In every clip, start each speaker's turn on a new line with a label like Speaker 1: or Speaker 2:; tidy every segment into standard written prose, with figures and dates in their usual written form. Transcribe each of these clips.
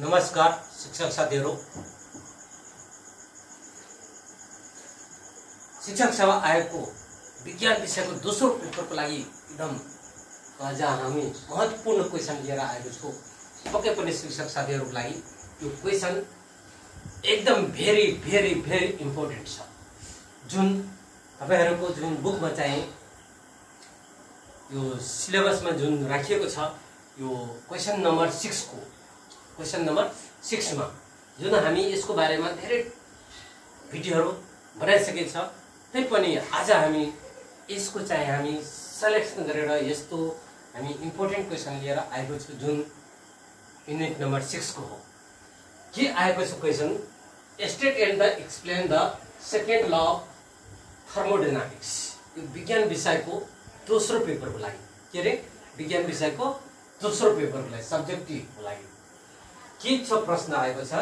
Speaker 1: नमस्कार शिक्षक साथीहरु, शिक्षक सेवा आयोगको विज्ञान विषयको दोस्रो पेपरको लागि एकदम आज हामी महत्त्वपूर्ण क्वेशन लिएर आएको छौं। पक्कै पनि शिक्षक साथीहरुको लागि यो क्वेशन एकदम भेरी इम्पोर्टेन्ट छ। जुन तपाईहरुको जुन बुकमा चाहिँ यो सिलेबसमा जुन राखिएको छ, यो क्वेशन नम्बर 6 को क्वेशन नम्बर 6 मा जुन हामी यसको बारेमा धेरै भिडियोहरु बनाइसकेको छ, तैपनि आज हामी यसको चाहिँ हामी सिलेक्सन गरेर यस्तो हामी इम्पोर्टेन्ट क्वेशन लिएर आएको छु जुन युनिट नम्बर 6 को हो। के आएको छ question? State and the explain the second law of thermodynamics. यो विज्ञान विषयको दोस्रो पेपरको लागि, के रे विज्ञान विषयको दोस्रो पेपरको लागि सब्जेक्टिभको लागि के छ प्रश्न आएको छ?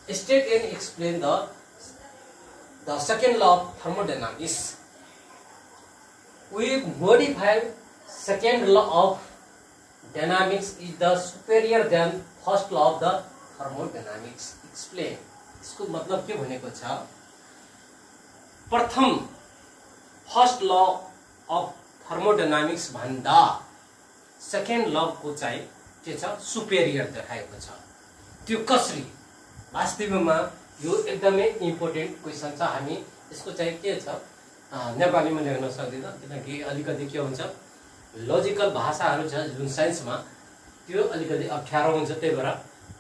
Speaker 1: Estate and explain the second law of thermodynamics. We modify second law of dynamics is the superior than first law of the thermodynamics. Explain. इसको मतलब के भनेको छ? प्रथम फर्स्ट ल अफ थर्मोडायनामिक्स भन्दा सेकेन्ड ल को चाहिँ के छ? सुपेरियर देखाएको छ। त्यो कसरी? वास्तवमा यो एकदमै इम्पोर्टेन्ट क्वेशन छ। हामी यसको चाहिँ के छ नेपालीमा लेख्न सक्दैन, किनकि अलिकति के हुन्छ लजिकल भाषाहरु छ जुन साइन्समा त्यो अलिकति अप्ठ्यारो हुन्छ। त्यही भएर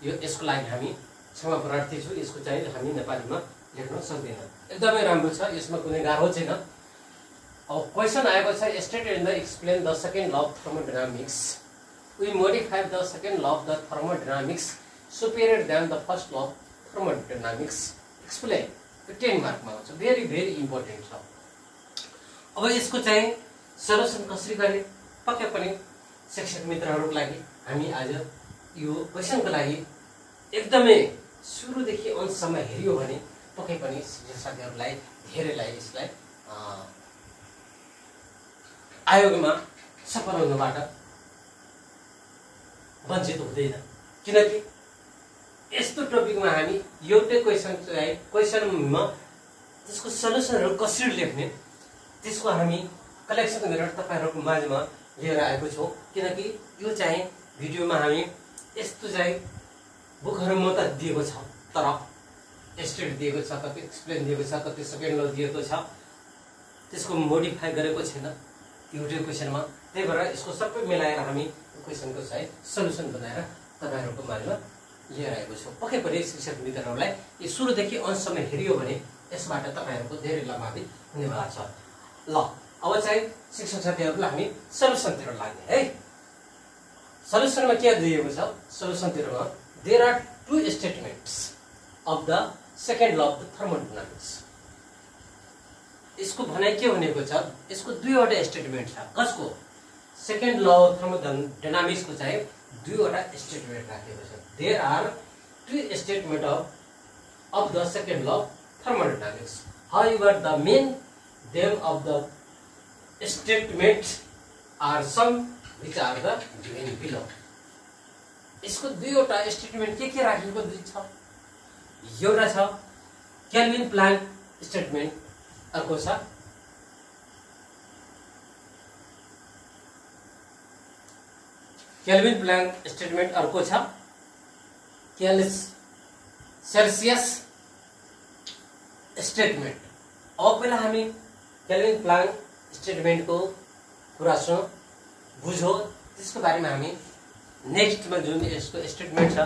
Speaker 1: यो यसको लागि हामी क्षमा प्रार्थी छु। यसको चाहिँ हामी नेपालीमा लेख्न सक्दैन। एकदमै राम्रो छ, यसमा कुनै गाह्रो छैन। अब क्वेशन आएको छ state and the explain the second law of thermodynamics. We modify the second law of the thermodynamics superior than the first law of thermodynamics. Explain. 10 मार्कमा हुन्छ। भेरी इम्पोर्टेन्ट छ। अब यसको चाहिँ सल्युसन कसरी गर्ने? पक्कै पनि शिक्षक मित्रहरुको लागि हामी आज यो क्वेशनको लागि एकदमै सुरुदेखि अन्तसम्म हेर्यो भने पक्कै पनि शिक्षक साथीहरुलाई धेरैलाई यसलाई आयोगमा सफल हुनबाट वञ्चित हुँदैन। किनकि यस्तो टपिकमा हामी एउटै क्वेशनमा त्यसको सल्युसनहरु कसरी लेख्ने त्यसको हामी कलेक्सन गरेर तपाईहरुको माझमा लिएर आएको छौं। किनकि यो चाहिँ भिडियोमा हामी यस्तो चाहिँ बुकहरु म त दिएको छ, तर स्टेट दिएको छ, कति एक्सप्लेन दिएको छ, कति सेकेन्ड ल दिएको छ, त्यसको मोडिफाई गरेको छैन एउटै क्वेशनमा। त्यही भएर यसको सबै मिलाएर हामी क्वेशनको चाहिँ सल्युसन बनाएर तपाईहरुको माझमा लिएर आएको छौं। पक्कै पनि शिक्षक मित्रहरुलाई यो सुरुदेखि अन्तसम्म हेरियो भने यसबाट तपाईहरुको धेरै लाभान्वित हुनेवाला छ। ल अब चाहिँ शिक्षक साथीहरुलाई हामी सल्युसनतिर लाग्ने है। सल्युसनमा के दिएको छ? सल्युसनतिरमा there are two statements of the second law of the thermodynamics. यसको भनाइ के भनेको छ? यसको दुईवटा स्टेटमेन्ट छ। कसको? सेकेन्ड ल अफ थर्मोडायनामिक्स को चाहिँ दुईवटा स्टेटमेन्ट राखेको छ। There are two statement of the second law of thermodynamics. However the main them of the statements are some which are the given below. यसको दुईवटा स्टेटमेन्ट के राखेको छ? एउटा छ केल्विन प्लाङ्क स्टेटमेन्ट, अर्को छ केल्विन प्लाङ्क स्टेटमेन्ट, अर्को छ सेल्सियस स्टेटमेन्ट। अब पहिला हामी केल्विन प्लाङ्क स्टेटमेन्ट को कुरा सुनौ, बुझौ, त्यसको बारेमा हामी नेक्स्टमा जुन यसको स्टेटमेन्ट छ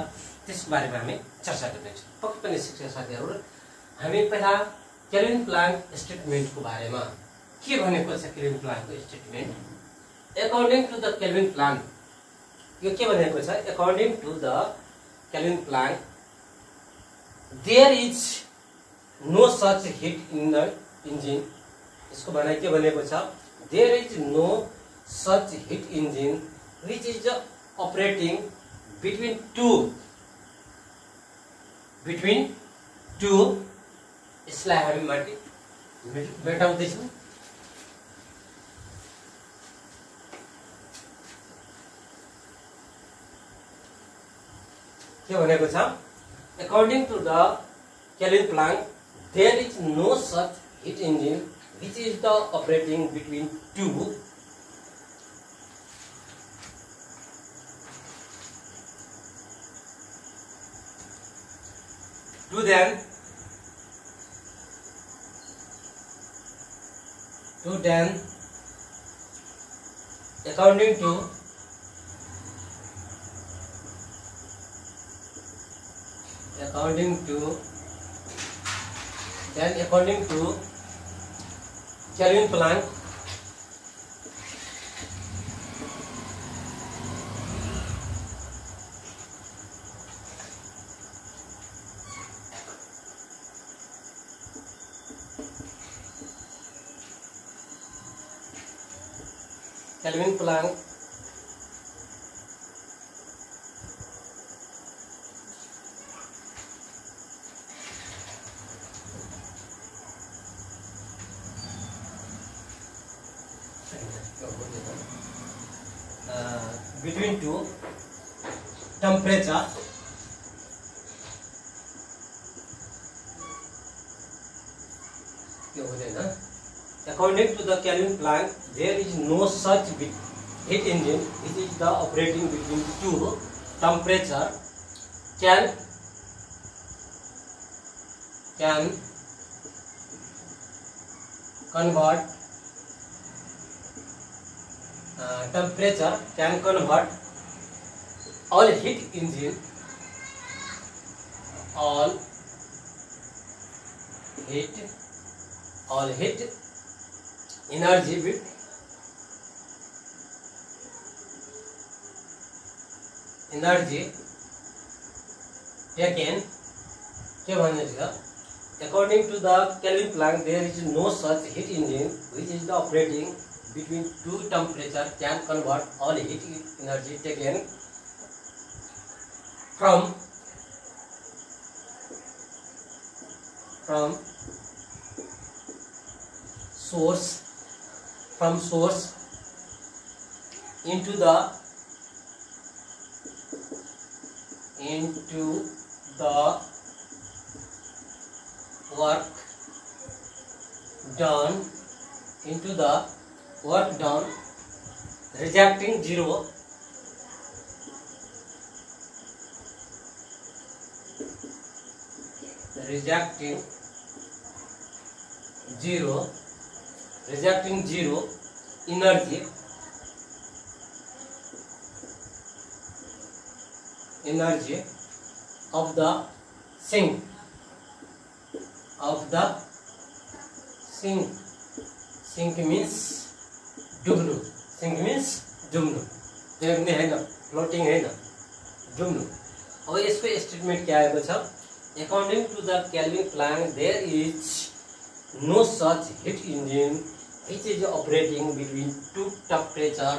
Speaker 1: त्यसको बारेमा हामी चर्चा गर्नेछौँ। पक्कै पनि शिक्षक साथीहरु हामी पहिला केल्विन प्लाङ्क स्टेटमेन्ट को बारेमा के भनेको छ? केल्विन प्लाङ्क को statement according to the Kelvin Planck, यो के भनेको छ? According to the Kelvin Planck there is no such heat in the engine. इसको भनाइ के भनेको छ? There is no such heat engine which is operating between two यसलाई हामी माथि मेटाउँदै छौं। के भनेको छ according to the Kelvin Planck there is no such heat engine which is the operating between two then according to Kelvin Planck between two temperature according to the Kelvin Planck there is no such heat engine which is the operating between two temperature can convert temperature can convert all heat engine all heat energy taken के भन्ने छ according to the Kelvin Planck there is no such heat engine which is the operating between two temperature can convert all heat energy taken from source into the work done rejecting zero energy of the sink means डुब्नु देख्ने हैन floating हैन डुब्नु अब यसको statement के आएको छ according to the Kelvin Planck there is no such heat engine which is operating between two temperature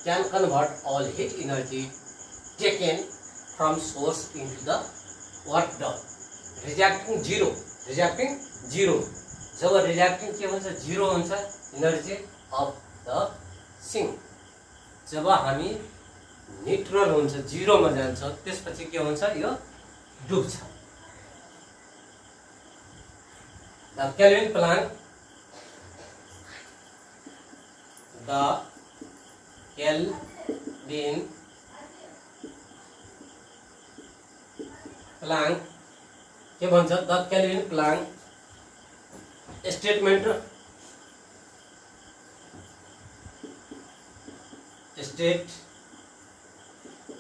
Speaker 1: can convert all heat energy taken from source into the work done rejecting zero जब rejecting के हुन्छ zero हुन्छ energy of the sink जब हामी neutral हुन्छ zero मा जान्छ त्यसपछि के हुन्छ यो डुब्छ the Kelvin Planck के भन्छ the Kelvin Planck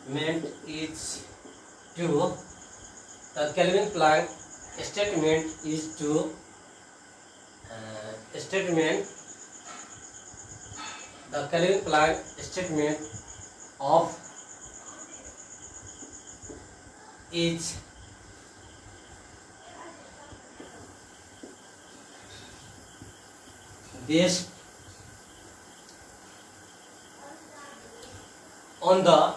Speaker 1: statement is to the Kelvin Planck statement is to the Kelvin Planck statement of is based on the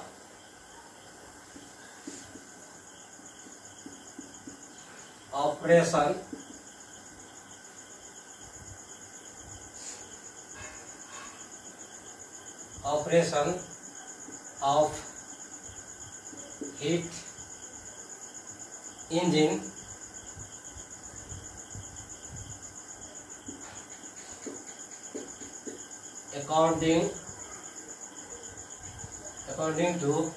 Speaker 1: operation of heat engine according to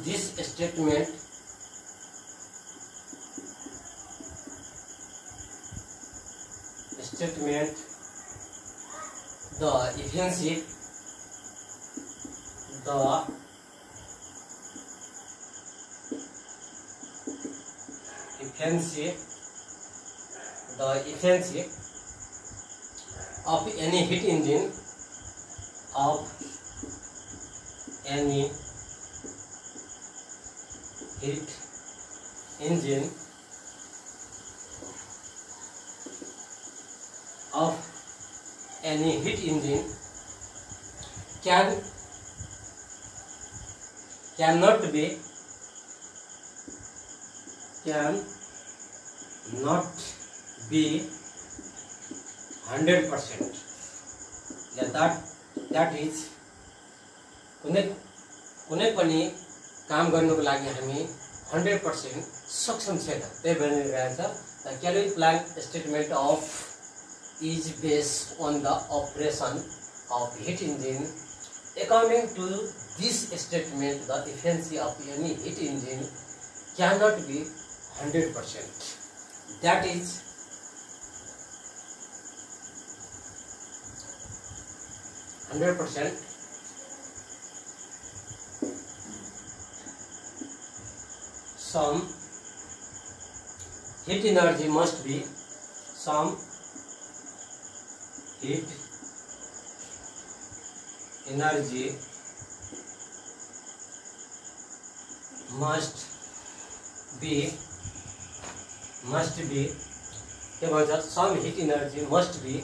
Speaker 1: this statement, the efficiency of any heat engine cannot be 100%. that is कुनै पनि काम गर्नुको लागि हामी 100% सक्षम छैन। त्यही भनिरहेछ the calorie plant statement of is based on the operation of heat engine according to this statement the efficiency of any heat engine cannot be 100%. that is some heat energy must be के भन्छ some heat energy must be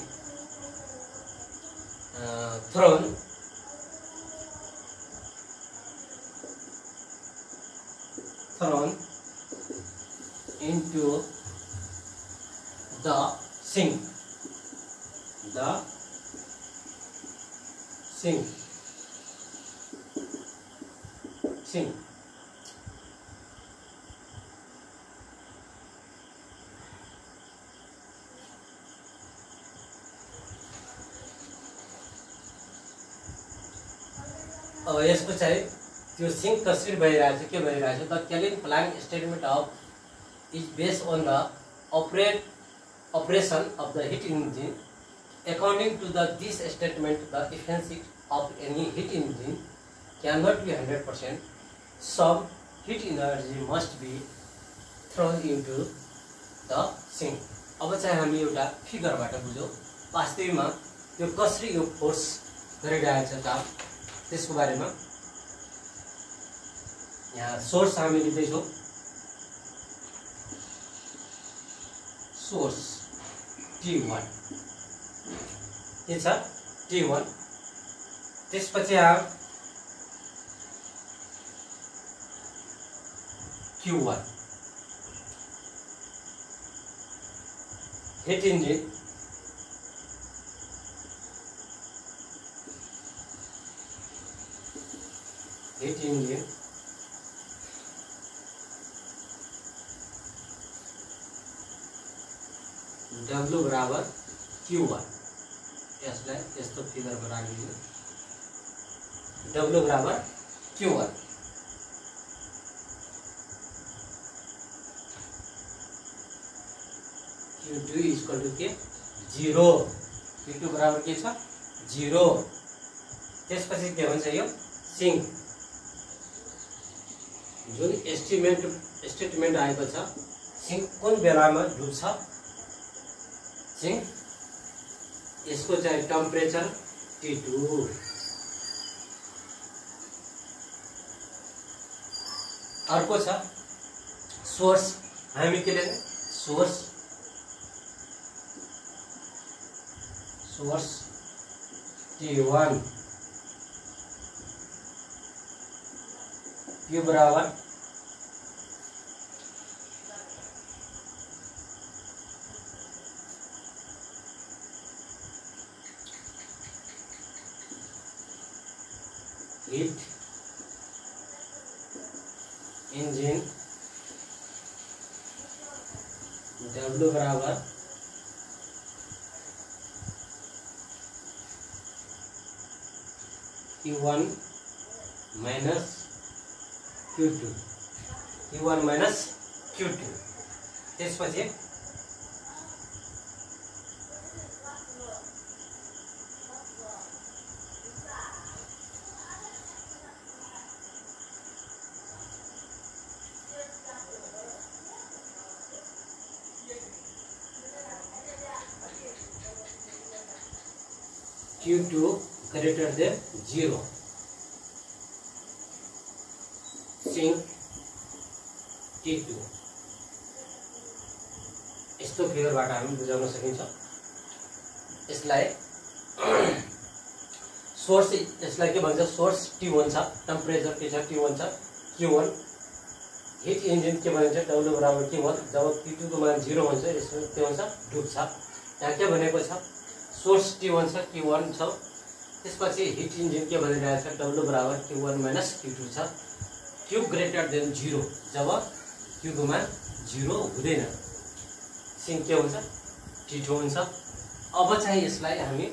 Speaker 1: thrown into the sink अब यसको चाहिँ त्यो sink कसरी भइरहेछ के भइरहेछ the calorie plant statement of is based on the operation of the heat engine according to this statement the efficiency of any heat engine cannot be 100%. some heat energy must be thrown into the sink. अब चाहिँ हामी एउटा फिगरबाट बुझौँ वास्तवमा त्यो कसरी यो force गरिरहेछ काम त्यसको बारेमा। यहाँ सोर्स हामी लिँदैछौँ सोर्स T1 के छ T1 त्यसपछि Q1 हिट इंजिन W बराबर Q1 यसलाई यस्तो फिगरमा राखिदिनु W बराबर Q1 Q2 इक्वल टू के 0 Q2 बराबर के छ 0 त्यसपछि के हुन्छ यो सिंक जुन स्टेटमेन्ट आएको छ सिंक कुन बेलामा डुब्छ सिंक यसको चाहिँ टेम्परेचर T2 अर्को छ सोर्स हामी के लेख्ने सोर्स T1 Q बराबर हीट इंजन W बराबर Q1 minus Q2 Q1 minus Q2 त्यसपछि Q2 greater than 0 sink T2 यस्तो फिगरबाट हामी बुझाउन सकिन्छ। यसलाई सोर्स यसलाई के भन्छ सोर्स T1 छ, टेम्परेचर के छ T1 छ, Q1 हिट इन्जिन के भन्छ W बराबर Q1 जब T2 को मान 0 हुन्छ यसमा के हुन्छ डुब्छ। यहाँ के भनेको छ सोर्स T1 छ Q1 छ त्यसपछि हिट इन्जिन के भनिरहेको छ W बराबर Q1 माइनस Q2 छ। Q ग्रेटर देन 0 जब Q को मान 0 हुँदैन सिंक के हुन्छ T2 हुन्छ। अब चाहिँ यसलाई हामी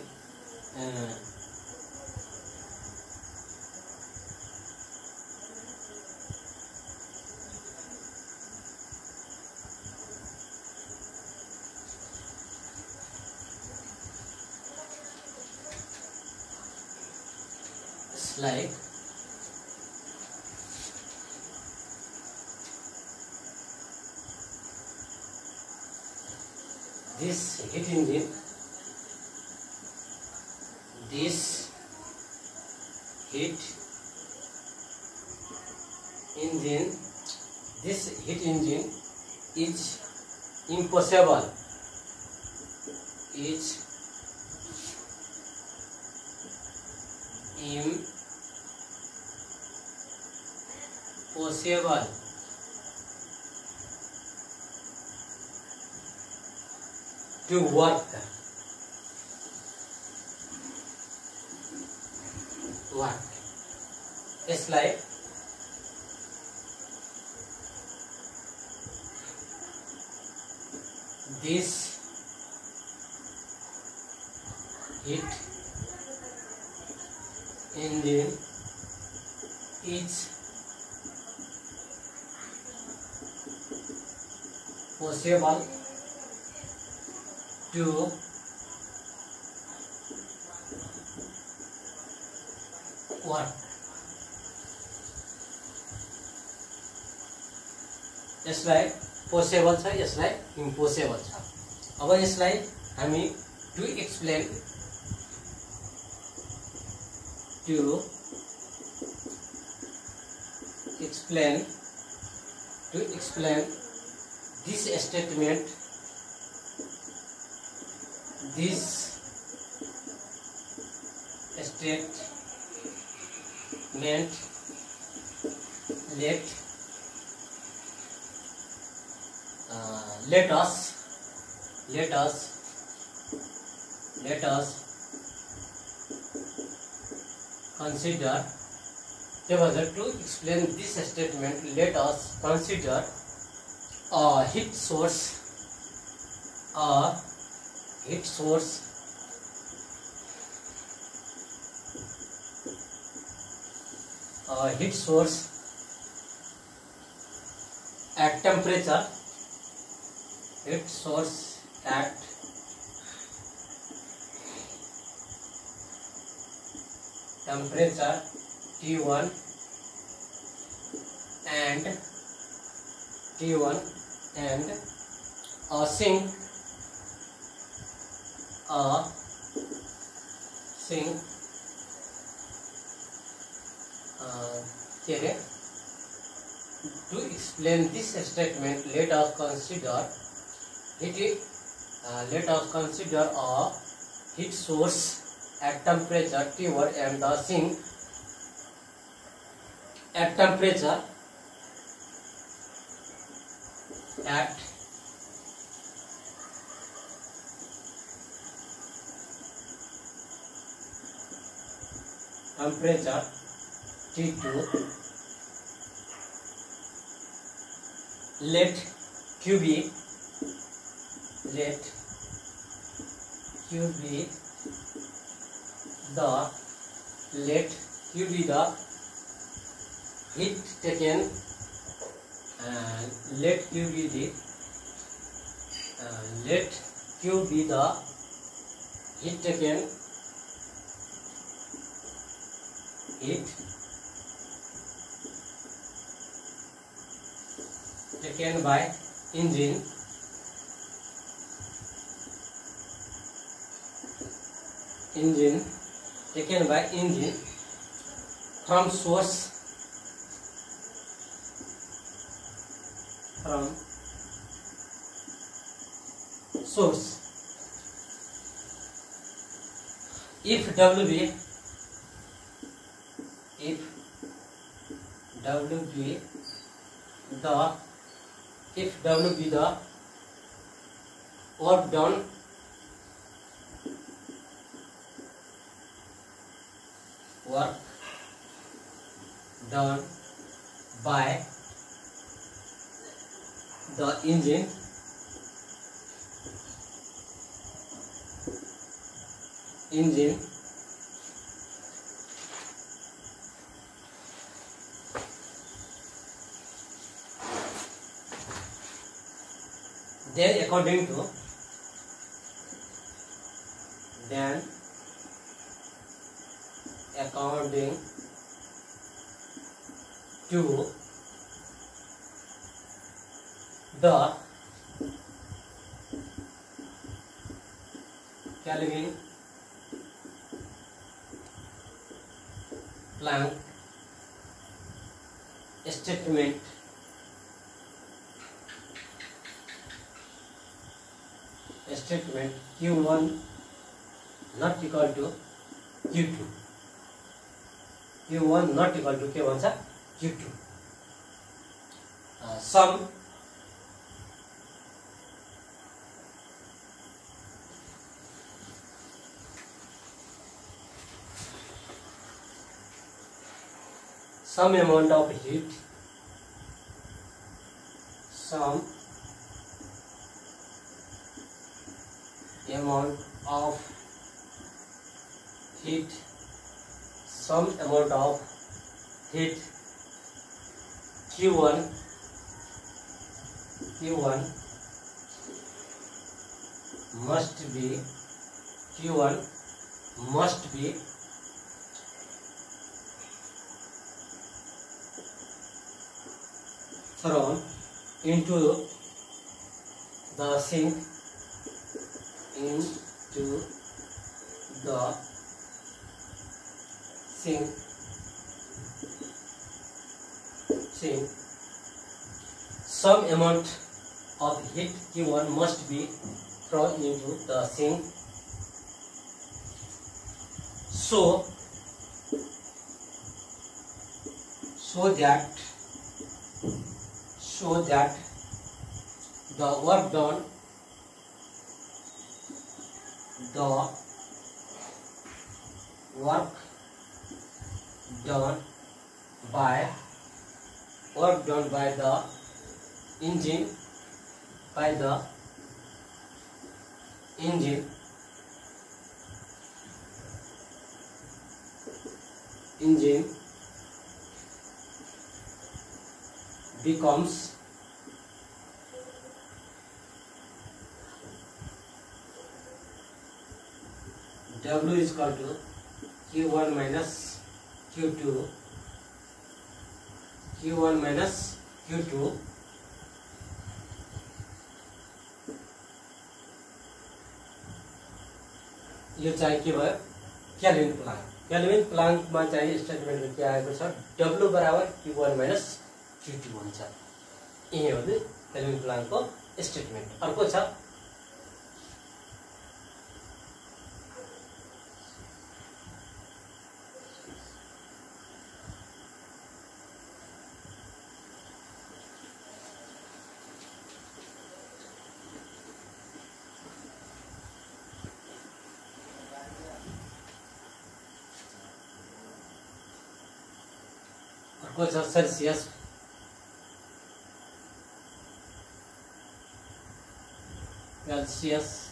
Speaker 1: like this heat engine, this heat engine is impossible, possible to work it's like this heat engine is possible to work यसलाई possible छ यसलाई impossible छ। अब यसलाई हामी to explain this statement let us consider to explain this statement let us consider a heat source at temperature T1 and a sink to explain this statement let us consider a heat source at temperature T1 and the sink at temperature at temperature T2, let Q be the heat taken, let Q be the heat taken, by engine from source if W be the work done by the engine then according to the Kelvin-Planck statement Q1 not equal to Q2. Q1 not equal to Q1 Q2. Sum amount of heat some amount of heat Q1 must be thrown into the sink some amount of heat Q1 must be thrown into the sink so that the work done by the engine becomes W is equal to Q1 minus Q2 यो चाहिँ के भयो kelvin plank मा चाहिँ statement के आएको छ W बराबर Q1 minus Q2 हुन्छ यही हो केल्विन प्लाङ्क को स्टेटमेन्ट अर्को छ Celsius, Celsius,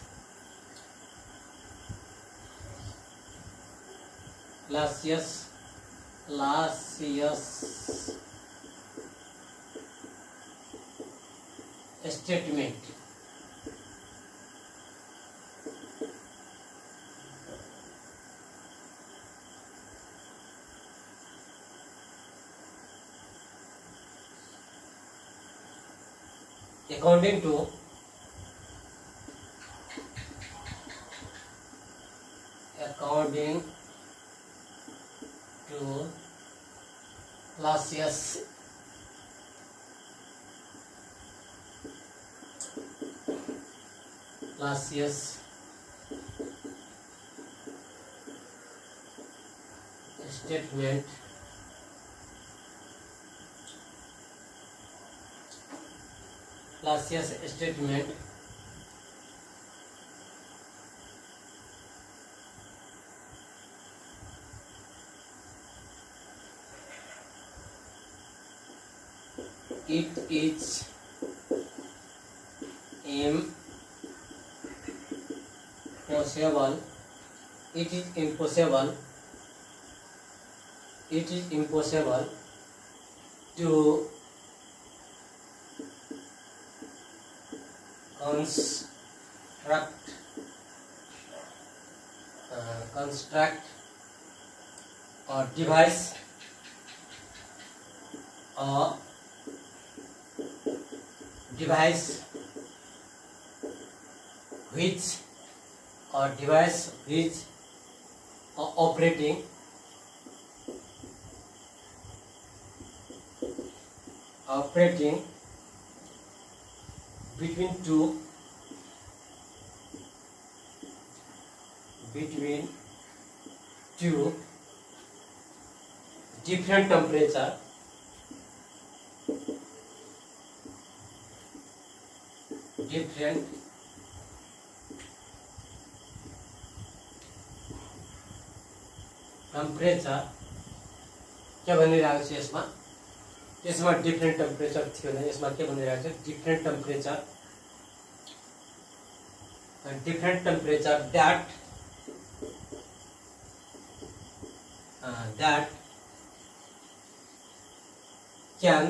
Speaker 1: Celsius, Celsius statement. According to Celsius statement, Celsius statement it is impossible to construct or device which operating between two different temperature क्या भनिरहेको छ यसमा डिफ्रेन्ट टेम्परेचर थियो भने यसमा के भनिरहेको छ different temperature that can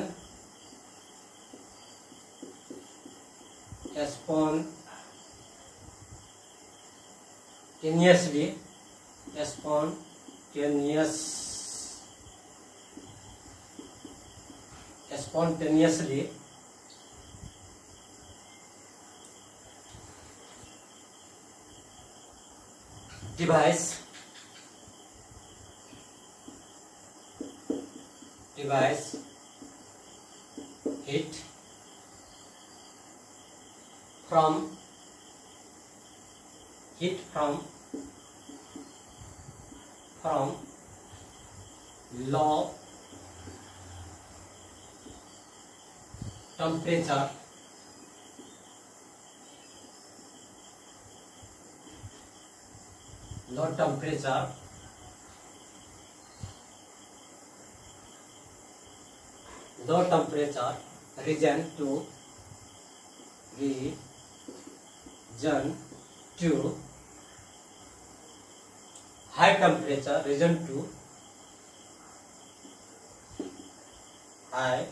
Speaker 1: spontaneously device heat from low temperature region to high temperature region to high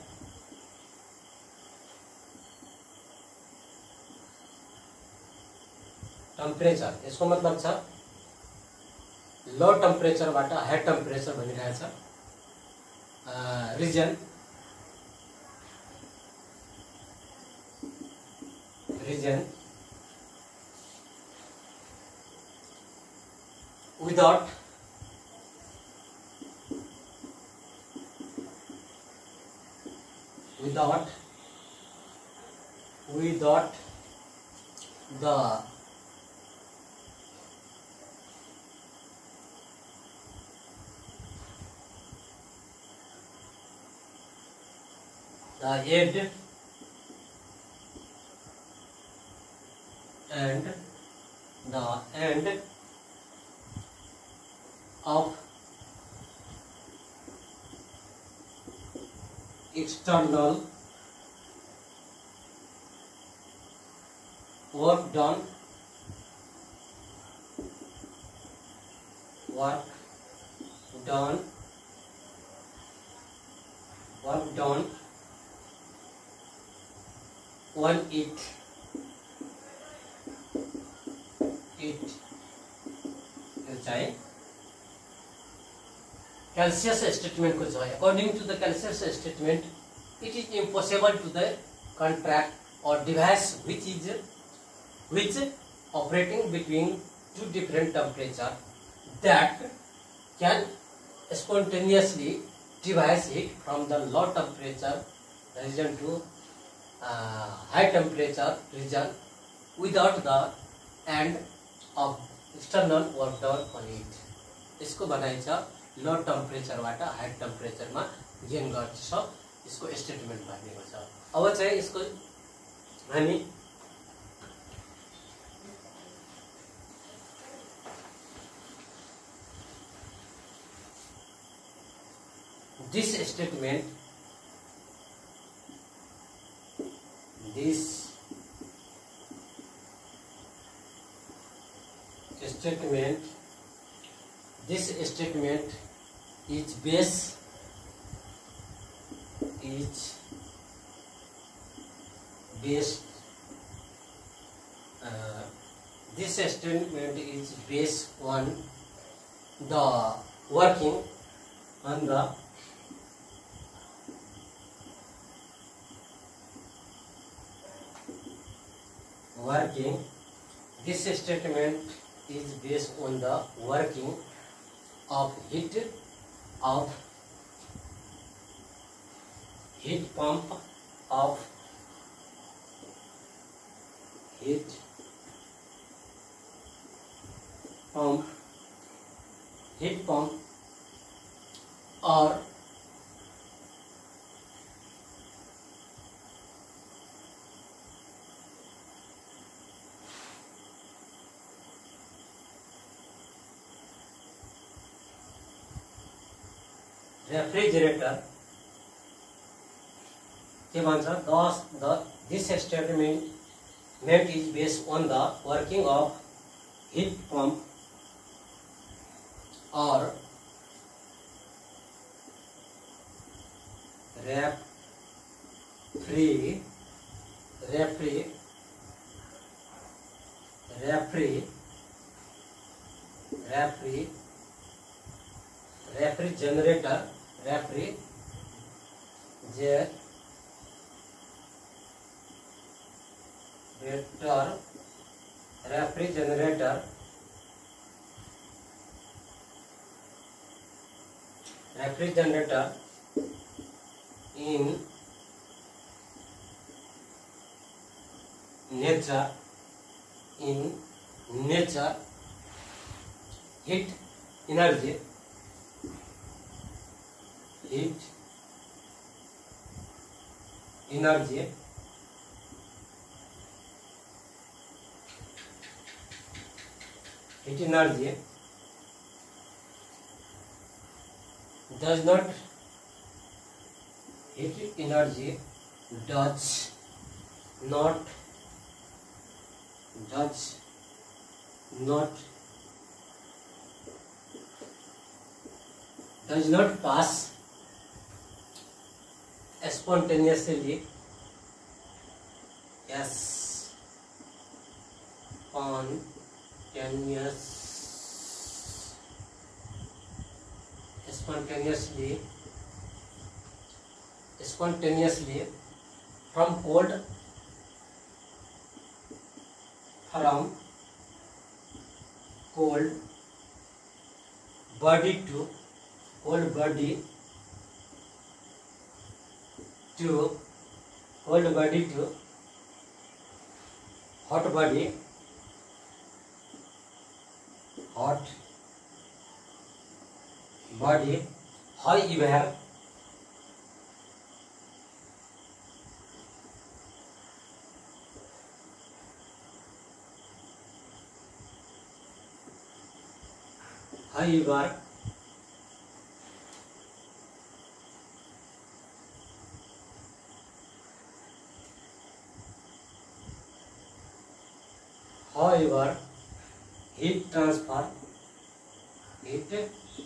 Speaker 1: temperature यसको मतलब छ लो टेम्परेचर बाट हाई टेम्परेचर भनिरहेछ region without the head and the end of external work done work done on it चाहे Calcius statement को जो है according to the Calcius statement it is impossible to the contract or device which operating between two different temperature that can spontaneously devise heat from the low temperature region to high temperature region without the end of external work done on it. इसको बनाइन्छ लो टेम्परेचरबाट high टेम्परेचरमा gain गर्छ यसको statement भनिएको छ। अब चाहिँ यसको हामी this statement is based on the working on the working. This statement is based on the working of heat pump or refrigerator के भन्छ this statement is based on the working of heat pump or refrigerator in nature heat energy does not pass spontaneously from cold body to cold body to hot body however whenever heat transfer heat transfer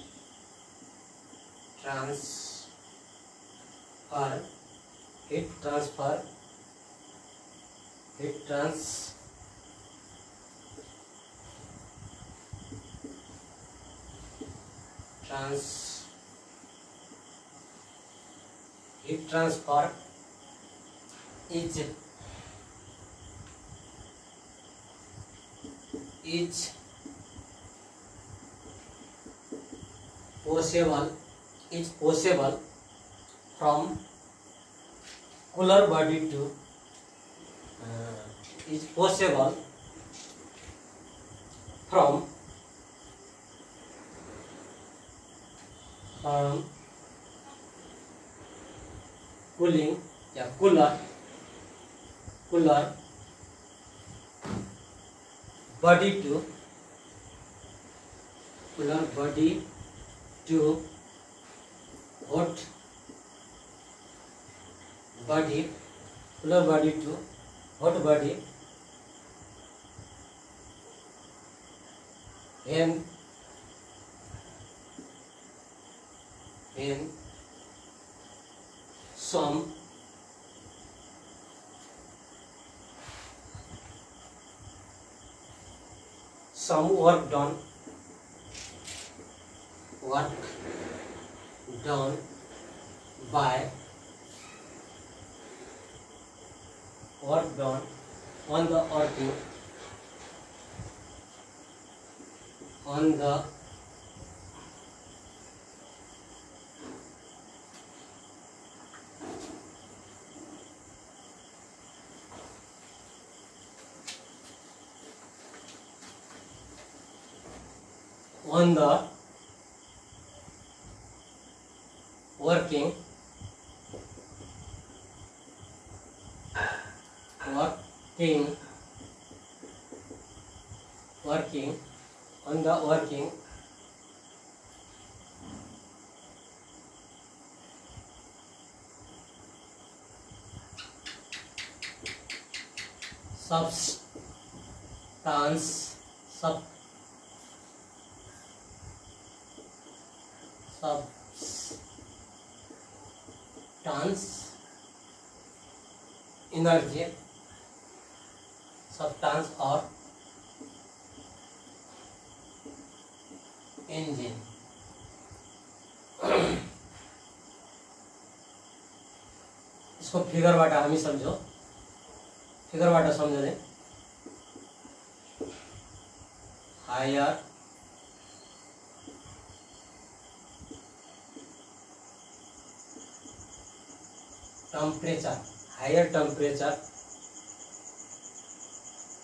Speaker 1: is possible from cooler body to is possible from cooling या cooler body to hot body when some work done by on the working on the working on the working energy substance और engine इसको figure बाटा हम ही समझो figure बाटा समझो the higher temperature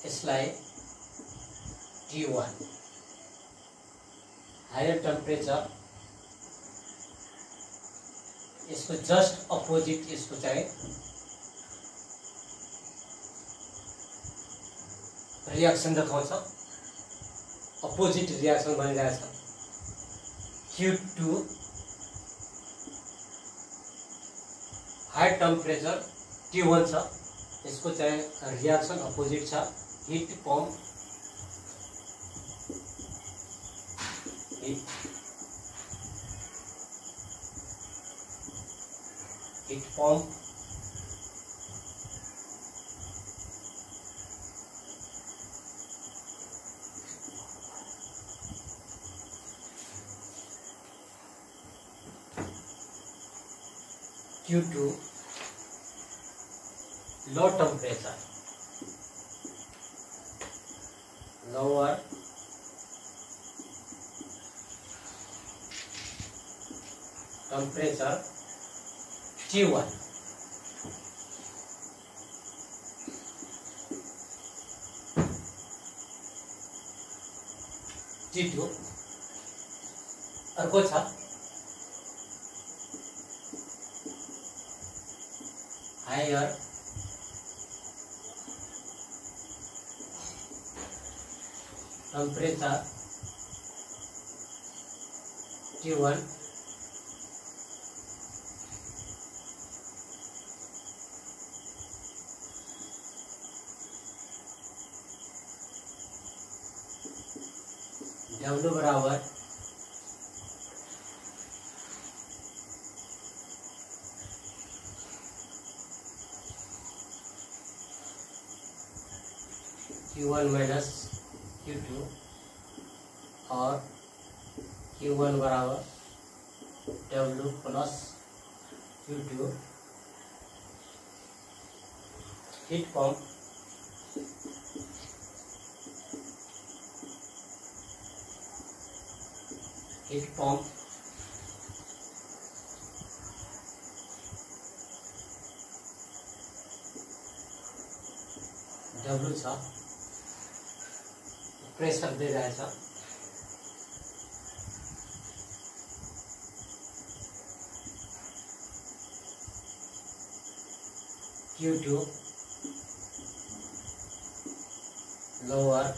Speaker 1: is like T1 higher temperature इसको just opposite इसको चाहे रिएक्शन देखाउँछ अपोजिट रिएक्शन भनिरहेछ Q2 हाई टेम्परेचर T1 छ यसको चाहिँ रिएक्सन अपोजिट छ heat pump Q2 low temperature lower temperature T1 T2 अर्को छ higher temperature T1 lower W बराबर Q1 माइनस Q2 और Q1 बराबर W plus Q2 heat pump W छ प्रेसर दिइरहेछ Q2 लोअर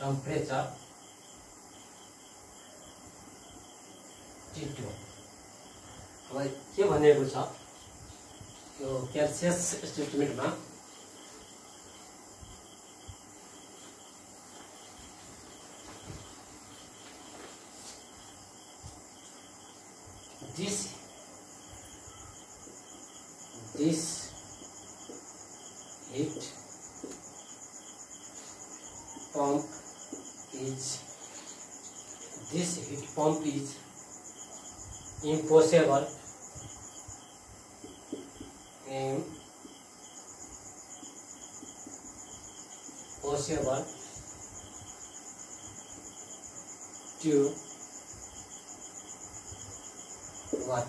Speaker 1: टेम्परेचर T2 अब के भनेको छ यो केल्सियस स्टेटमेन्टमा this heat pump is impossible to work.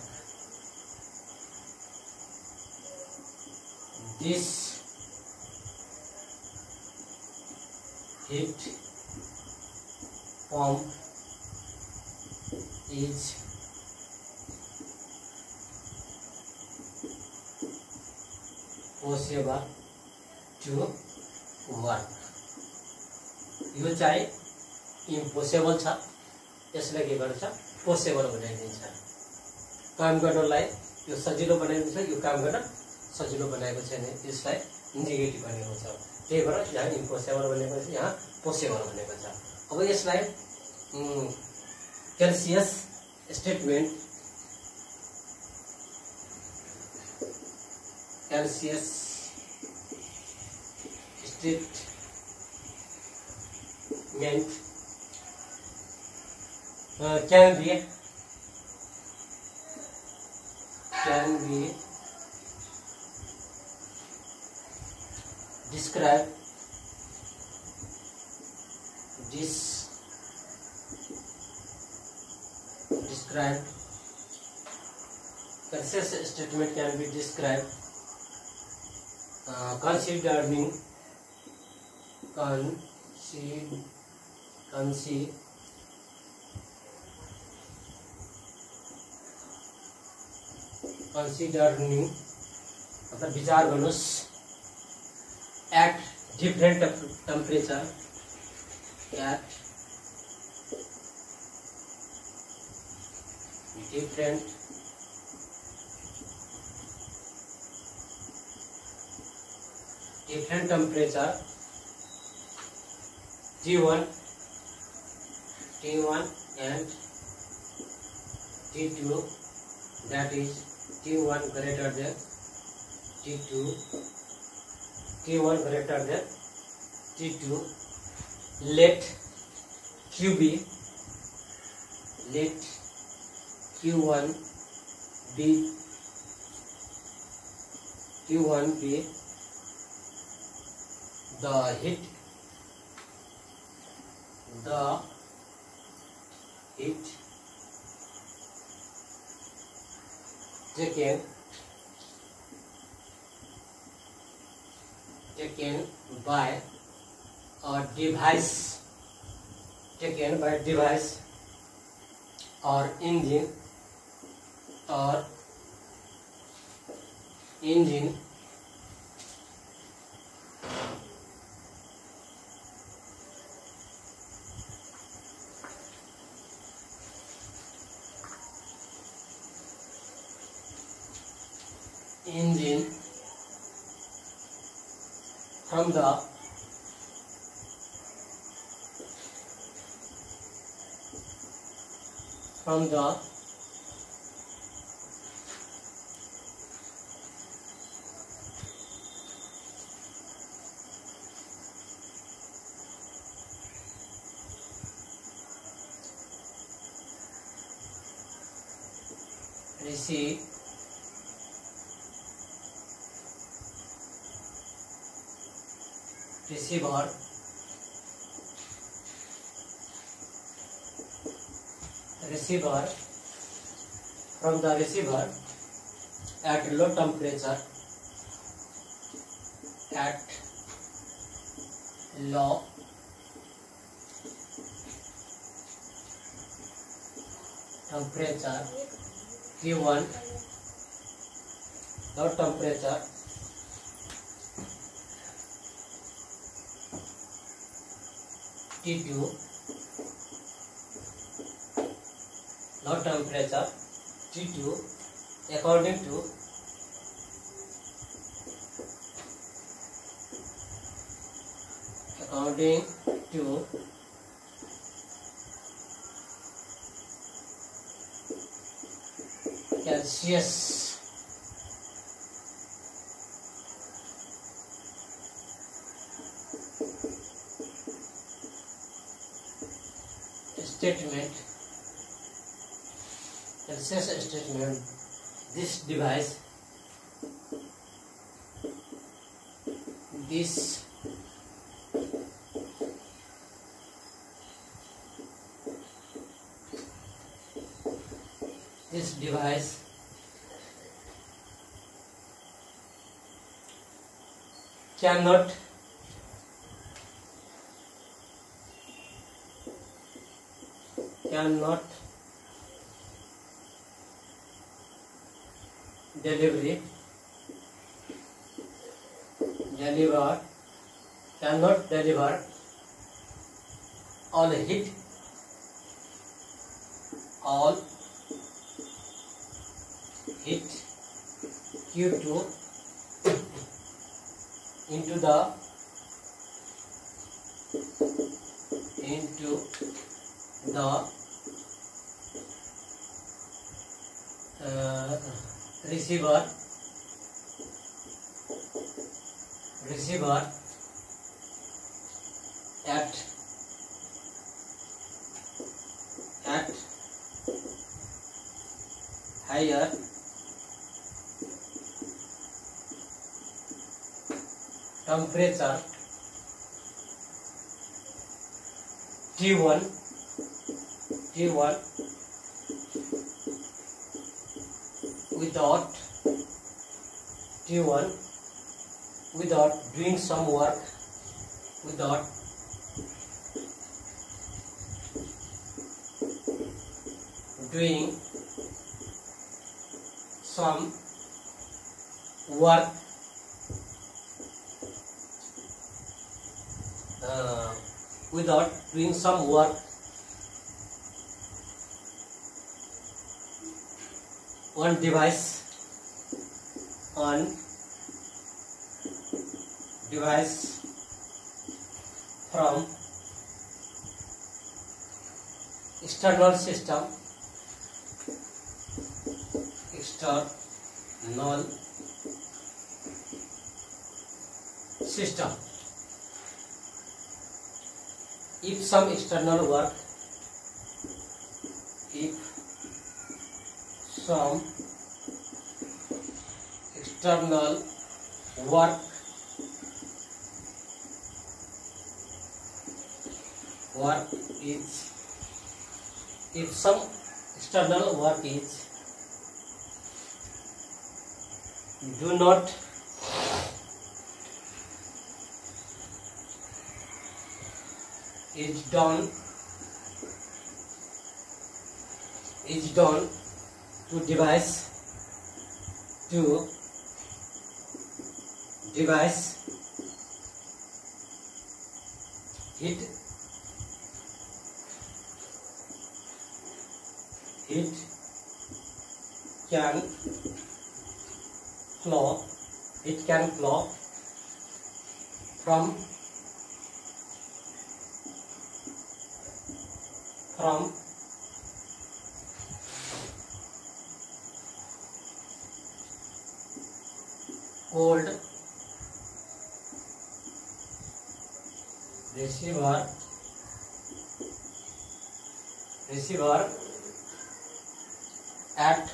Speaker 1: This heat pump is possible to work. यो चाहिँ इम्पोसिबल छ यसले के गर्छ पोसिबल बनाइदिन्छ काम गर्नलाई यो सजिलो बनाइदिन्छ यो काम गर्न सजिलो बनाएको छैन यसलाई नेगेटिभ भनेको छ त्यही भएर यहाँ इम्पोसिबल भनेको छ यहाँ पोसिबल भनेको छ अब यसलाई केल्सियस statement can be described Kersey's statement can be described considering मतलब विचार गर्नुस् at different temperature different temperature T1 and T2, that is T1 greater than T2, T1 greater than T2, let Q1 be the heat taken by a device or engine from the receiver from the receiver at low temperature, low temperature T1, low temperature T2, low temperature T2 according to Celsius statement. This device cannot deliver all heat Q2 into the receiver at higher temperature T1 without doing some work, on device from external system, if some external work, if some external work is done to device heat can flow from cold receiver at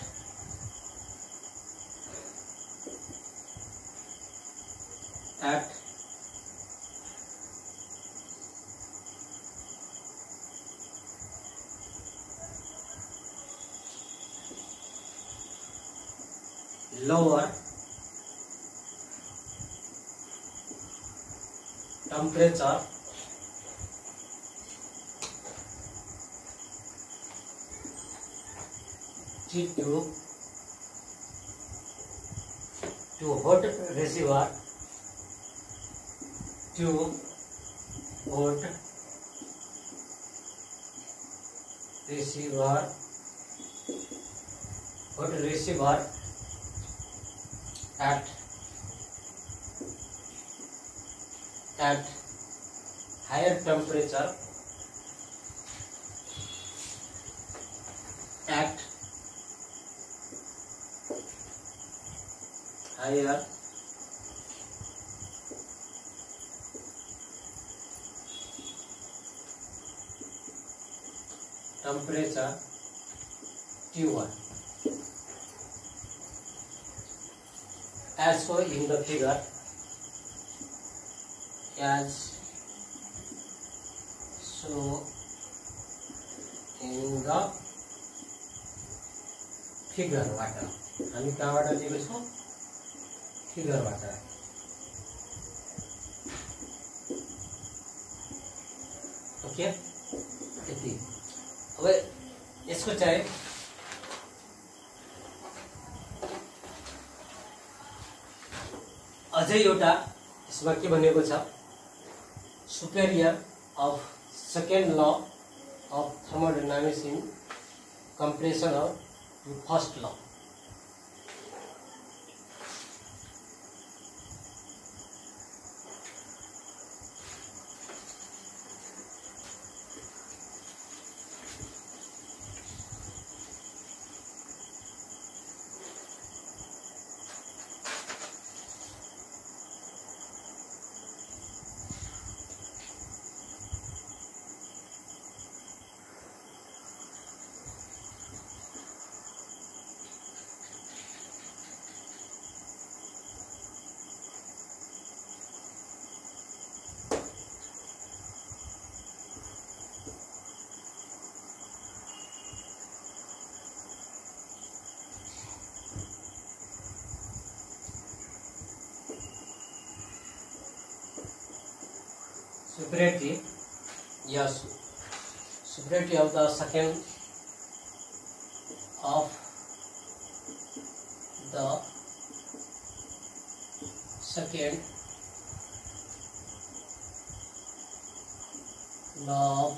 Speaker 1: lower temperature tube to hot receiver to hot receiver at higher temperature T1 as shown in the figure. फिगरबाट हामी कहाँबाट लिएको छौँ फिगरबाट okay यति अब यसको चाहिँ अझै एउटा यसमा के भनेको छ superior of second law of thermodynamics in comparison of first law. Superiority, yes, superiority of the second law of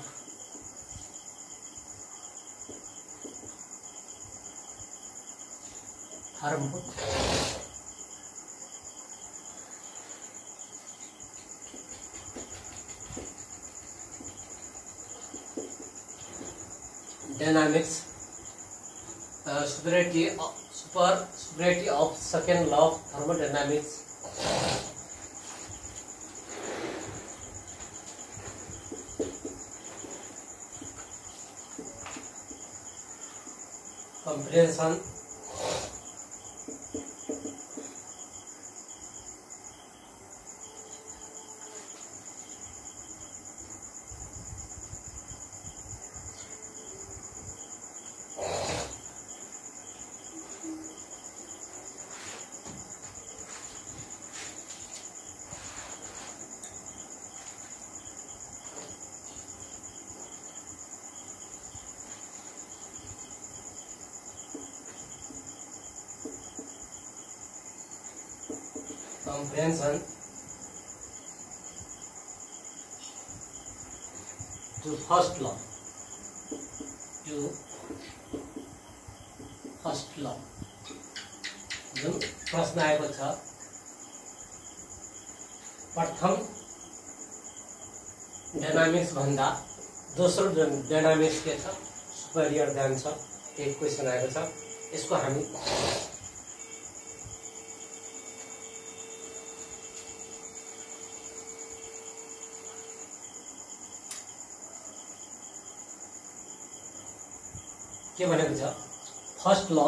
Speaker 1: thermodynamics, superiority of second law of thermodynamics comprehension to first law जुन प्रश्न आएको छ प्रथम डायनामिक्स भन्दा दोस्रो dynamics के छ, superior then छ, एक क्वेसन आएको छ। यसको हामी के भनेको छ, फर्स्ट ल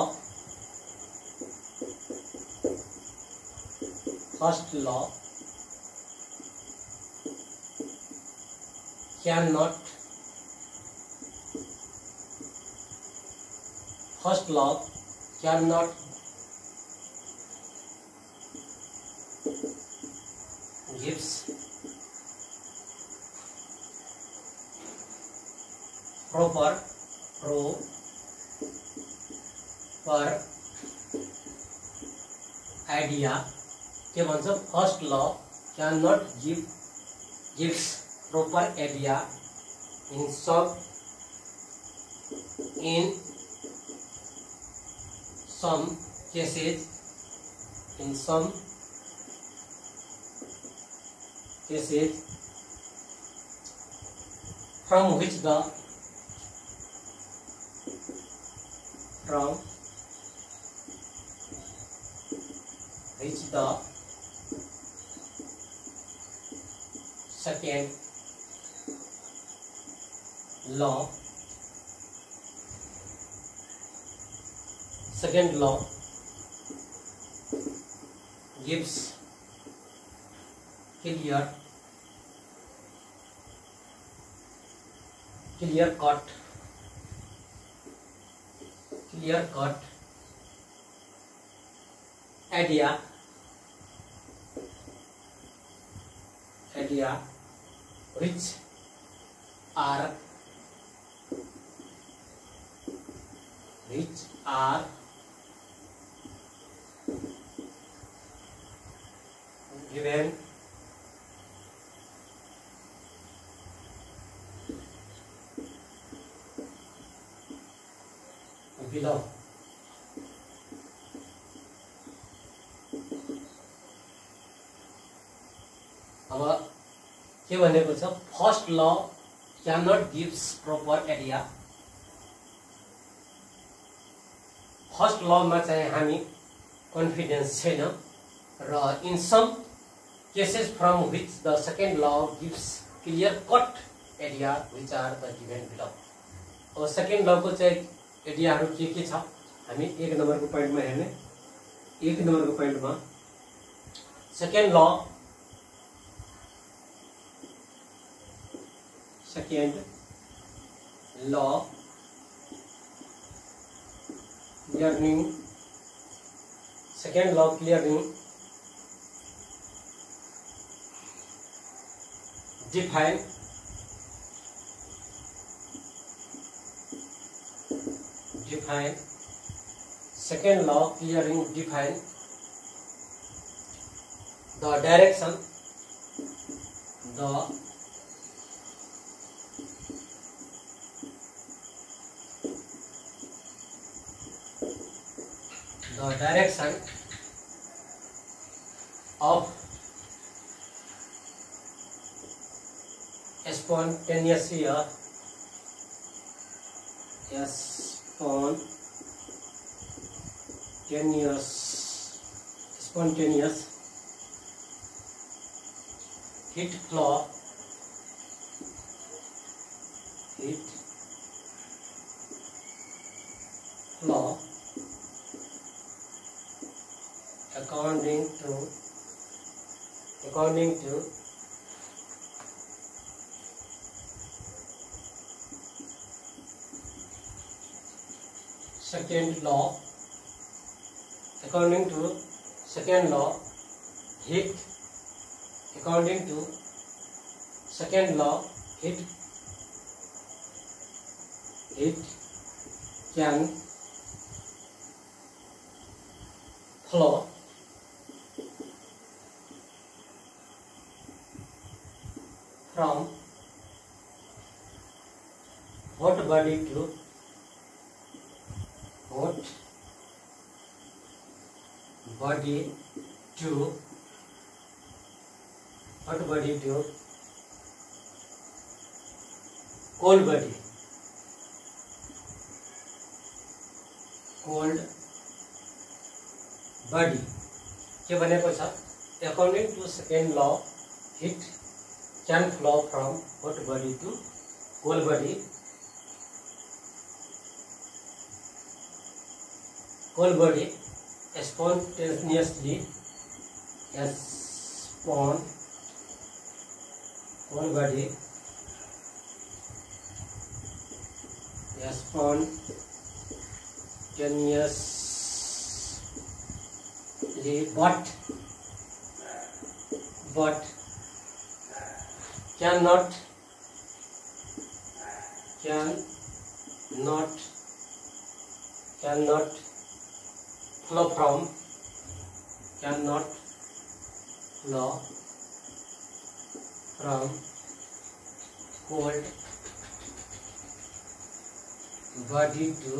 Speaker 1: cannot gives proper idea। के भन्छ, first law cannot gives proper idea in some cases from which the second law gives clear cut idea which are given below। अब के भनेको छ, first law cannot gives proper idea. First लमा चाहिँ हामी confidence छैन र in some cases from which the second law gives clear cut idea which are the given below. अब सेकेन्ड लको चाहिँ आइडियाहरू के छ, हामी एक नम्बरको पोइन्टमा हेर्ने। एक नम्बरको पोइन्टमा सेकेन्ड ल clearing define second law clearing define the direction of spontaneous heat flow according to second law heat can flow from hot body to cold body, cold body के भनेको छ according to second law heat can flow from hot body to cold body. Cold body spontaneously cold body spontaneously but cannot flow from cold body to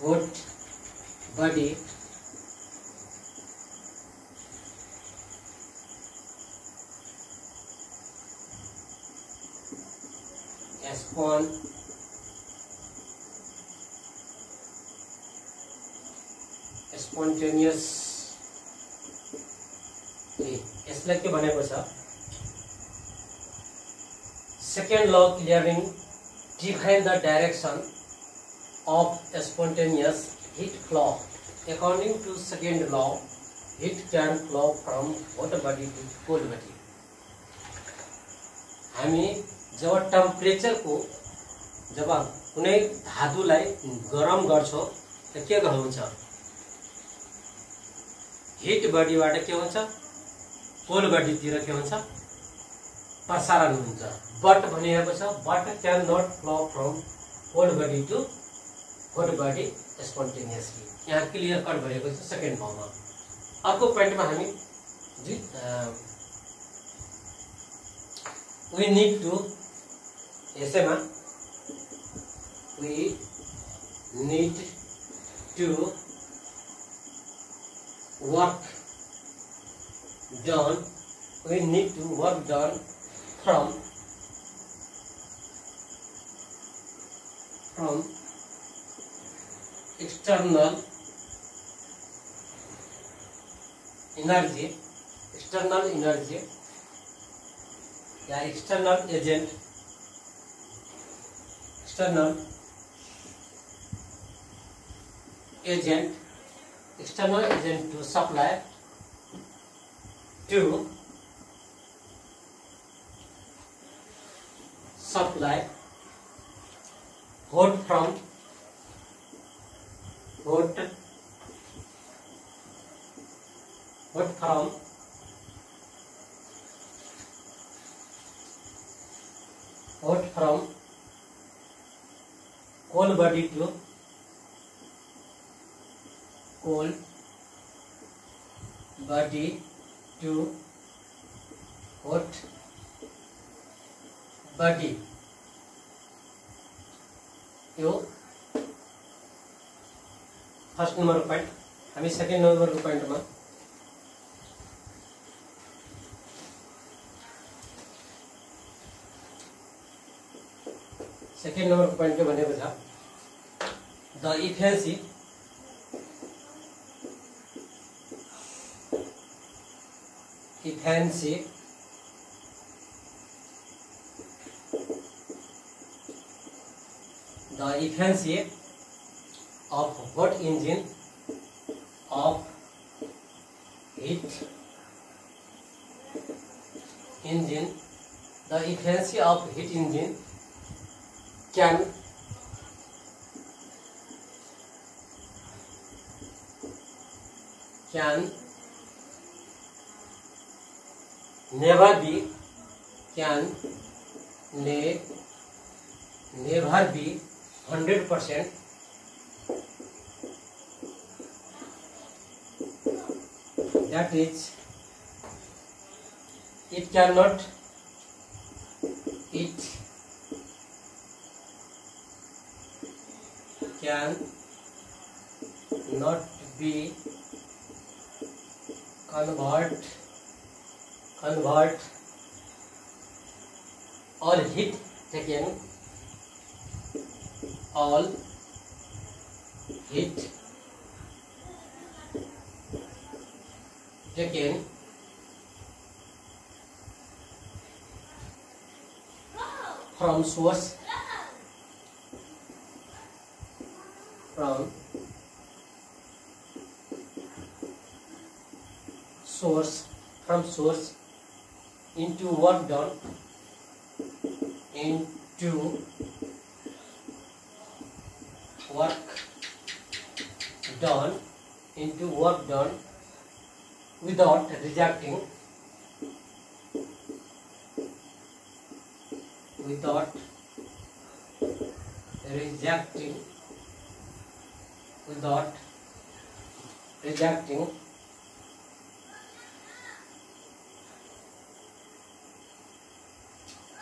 Speaker 1: hot body spontaneous यसलाई के भनेको छ second law clearing define the direction of spontaneous heat flow. According to second law, heat can flow from hot body to cold body. हामी जब temperature को जब कुनै धातुलाई गरम गर्छौ त के हुन्छ हिट बडीबाट के हुन्छ कोल्ड बडीतिर के हुन्छ प्रसारण हुन्छ। बट भनिएको छ but can not flow from cold body to hot body spontaneously. यहाँ क्लियर कट भएको छ सेकेन्ड लमा। अर्को पोइन्टमा हामी वी नीड टु यसैमा we need to work done, we need to work done from external energy या external agent to supply hot from cold body to cold body to hot body। Yo first number point. हामी second number point में second number point के भनेको छ the efficiency of hot engine of heat engine, the efficiency of heat engine can never be 100%, that is it cannot be convert all heat taken, all heat taken from source, from source into work done, into work done without rejecting,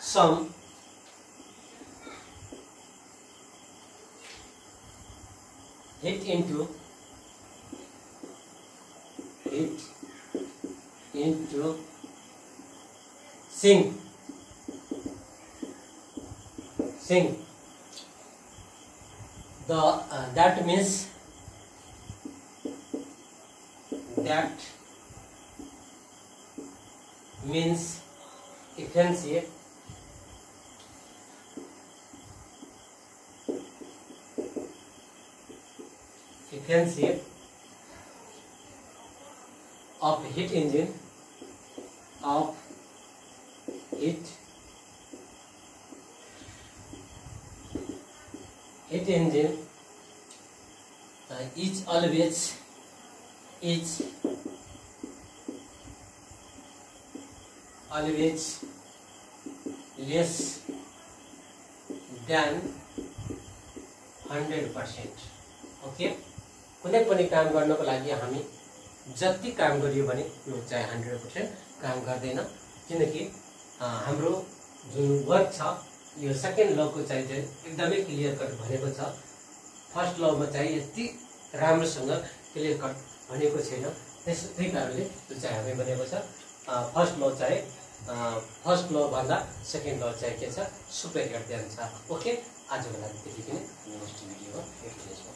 Speaker 1: some heat into sink. That means efficiency of heat engine is always less than 100%. Okay, कुनै पनि काम गर्नको लागि हामी जति काम गरियो भने यो चाहिँ 100% काम गर्दैन, किनकि हाम्रो जुन वर्क छ यो सेकेन्ड लको चाहिँ एकदमै क्लियर कट भनेको छ। फर्स्ट लमा चाहिँ यति राम्रोसँग क्लियर कट भनेको छैन, त्यही कारणले त्यो चाहिँ हामी भनेको छ फर्स्ट ल भन्दा सेकेन्ड ल चाहिँ के छ सुपेरियर देन छ। ओके, आजको लागि त्यति नै। नेक्स्ट भिडियोमा भेट्नेछौँ।